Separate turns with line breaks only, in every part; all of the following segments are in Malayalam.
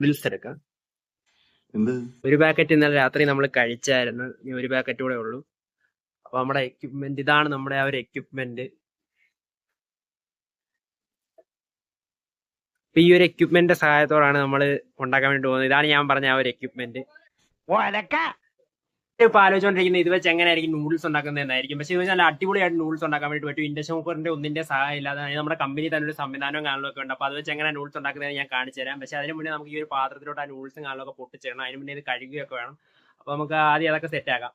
നൂഡിൽസ് എടുക്കാം.
എന്ത്?
ഒരു പാക്കറ്റ് ഇന്നലെ രാത്രി നമ്മൾ കഴിച്ചായിരുന്നു. ഇനി ഒരു പാക്കറ്റ് കൂടെ ഉള്ളൂ. അപ്പൊ നമ്മുടെ എക്യുപ്മെന്റ് ഇതാണ്. നമ്മുടെ ആ ഒരു എക്യുപ്മെന്റ്. അപ്പൊ ഈ ഒരു എക്യുപ്മെന്റിന്റെ സഹായത്തോടാണ് നമ്മൾ ഉണ്ടാക്കാൻ വേണ്ടി പോകുന്നത്. ഇതാണ് ഞാൻ പറഞ്ഞ ആ ഒരു എക്യുപ്മെന്റ്. ഇപ്പൊ ആലോചിച്ചോണ്ടിരിക്കുന്നത് ഇത് വെച്ച് എങ്ങനെയായിരിക്കും നൂഡിൽസ് ഉണ്ടാക്കുന്നത് എന്നായിരിക്കും. പക്ഷെ ഇത് നല്ല അടിപൊളിയായിട്ട് നൂഡിൽസ് ഉണ്ടാക്കാൻ വേണ്ടി പറ്റും. ഇൻഡക്ഷൻ കുക്കറിന്റെ ഒന്നിന്റെ സഹായം ഇല്ലാതെ നമ്മുടെ കമ്പനി തന്നെ ഒരു സംവിധാനവും കാണലൊക്കെ ഉണ്ട്. അപ്പൊ അത് വെച്ച് എങ്ങനെ നൂഡിൽസ് ഉണ്ടാക്കുന്നത് ഞാൻ കാണിച്ചു തരാം. പക്ഷെ അതിന് മുന്നേ നമുക്ക് ഈ ഒരു പാത്രത്തിലോട്ട് ആ നൂഡിൽസും കാണലൊക്കെ പൊട്ടിച്ചിടണം. അതിന് മുന്നേ ഇത് കഴുകുകയൊക്കെ വേണം. അപ്പൊ നമുക്ക് ആദ്യം അതൊക്കെ സെറ്റ് ആക്കാം.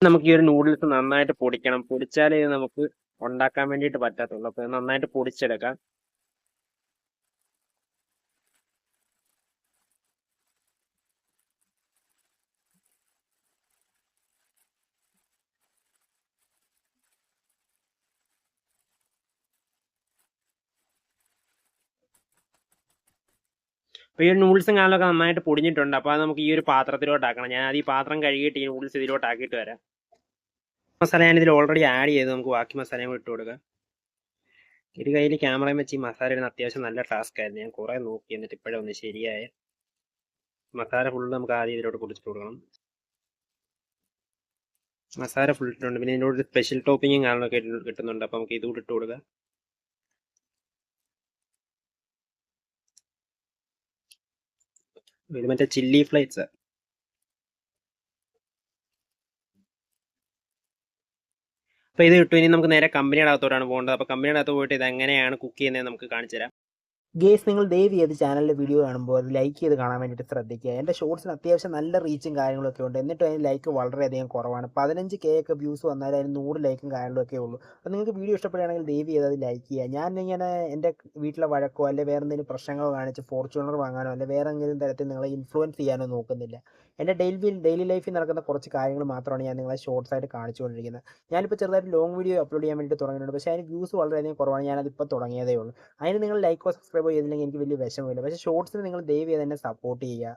നമുക്ക് ഈ ഒരു നൂഡിൽസ് നന്നായിട്ട് പൊടിക്കണം. പൊടിച്ചാലേ ഇത് നമുക്ക് ഉണ്ടാക്കാൻ വേണ്ടിയിട്ട് പറ്റത്തുള്ളൂ. അപ്പൊ നന്നായിട്ട് പൊടിച്ചെടുക്കാം. അപ്പോൾ ഈ നൂഡിൽസും കാണലൊക്കെ നന്നായിട്ട് പൊടിഞ്ഞിട്ടുണ്ട്. അപ്പോൾ അത് നമുക്ക് ഈ ഒരു പാത്രത്തിലോട്ടാക്കണം. ഞാൻ അത് ഈ പാത്രം കഴുകിയിട്ട് ഈ നൂഡിൽസ് ഇതിലോട്ടാക്കിയിട്ട് വരാം. മസാല ഞാൻ ഇതിൽ ഓൾറെഡി ആഡ് ചെയ്ത് നമുക്ക് ബാക്കി മസാലയും കൂടി ഇട്ട് കൊടുക്കാം. ഒരു കയ്യിൽ ക്യാമറയും വെച്ച് ഈ മസാല ഇടുന്ന അത്യാവശ്യം നല്ല ടാസ്ക് ആയിരുന്നു. ഞാൻ കുറേ നോക്കി, എന്നിട്ട് ഇപ്പോഴും ഒന്ന് ശരിയായ. മസാല ഫുള്ള് നമുക്ക് ആദ്യം ഇതിലോട്ട് പൊടിച്ചിട്ട് കൊടുക്കണം. മസാല ഫുൾ ഇട്ടുണ്ട്. പിന്നെ ഇതിനോട് ഒരു സ്പെഷ്യൽ ടോപ്പിങ്ങും കാണാനൊക്കെ കിട്ടുന്നുണ്ട്. അപ്പോൾ നമുക്ക് ഇതുകൂടി ഇട്ട് കൊടുക്കാം. ഇത് മറ്റേ ചില്ലി ഫ്ലേക്സ്. അപ്പോൾ ഇത് കിട്ടും. ഇനി നമുക്ക് നേരെ കമ്പനിയുടെ അകത്തോട്ടാണ് പോകേണ്ടത്. അപ്പോൾ കമ്പനിയുടെ അകത്ത് പോയിട്ട് ഇത് എങ്ങനെയാണ് കുക്ക് ചെയ്യുന്നത് നമുക്ക് കാണിച്ചു തരാം.
ഗേസ്, നിങ്ങൾ ദയവ് ചെയ്ത് ചാനലിലെ വീഡിയോ കാണുമ്പോൾ അത് ലൈക്ക് ചെയ്ത് കാണാൻ വേണ്ടിയിട്ട് ശ്രദ്ധിക്കുക. എൻ്റെ ഷോർട്സിന് അത്യാവശ്യം നല്ല റീച്ചും കാര്യങ്ങളൊക്കെ ഉണ്ട്. എന്നിട്ടും അതിന് ലൈക്ക് വളരെയധികം കുറവാണ്. 15K ഒക്കെ വ്യൂസ് വന്നാലും അതിന് 100 ലൈക്കും കാര്യങ്ങളൊക്കെ ഉള്ളൂ. അപ്പോൾ നിങ്ങൾക്ക് വീഡിയോ ഇഷ്ടപ്പെടുകയാണെങ്കിൽ ദയവ് ചെയ്ത് അത് ലൈക്ക് ചെയ്യുക. ഞാൻ ഇങ്ങനെ എൻ്റെ വീട്ടിലെ വഴക്കോ അല്ലെങ്കിൽ വേറെ എന്തെങ്കിലും പ്രശ്നങ്ങളോ കാണിച്ച് ഫോർച്യൂണർ വാങ്ങാനോ അല്ലെങ്കിൽ വേറെ എന്തെങ്കിലും തരത്തിൽ നിങ്ങളെ ഇൻഫ്ലുവൻസ് ചെയ്യാനോ നോക്കുന്നില്ല. എൻ്റെ ഡെയിലി ലൈഫിൽ നടക്കുന്ന കുറച്ച് കാര്യങ്ങൾ മാത്രമാണ് ഞാൻ നിങ്ങളെ ഷോർട്സ് ആയിട്ട് കാണിച്ചുകൊണ്ടിരിക്കുന്നത്. ഞാനിപ്പോൾ ചെറുതായിട്ട് ലോങ് വീഡിയോ അപ്ലോഡ് ചെയ്യാൻ വേണ്ടി തുടങ്ങിയിട്ടുണ്ട്. പക്ഷേ അതിന് വ്യൂസ് വളരെയധികം കുറവാണ്. ഞാനതിപ്പോൾ തുടങ്ങിയതേ ഉള്ളൂ. അതിന് നിങ്ങൾ ലൈക്കോ സബ്സ്ക്രൈബോ ചെയ്തില്ലെങ്കിൽ എനിക്ക് വലിയ വിഷമമില്ല. പക്ഷേ ഷോർട്സിന് നിങ്ങൾ ദയവ് ചെയ്ത് തന്നെ സപ്പോർട്ട് ചെയ്യുക.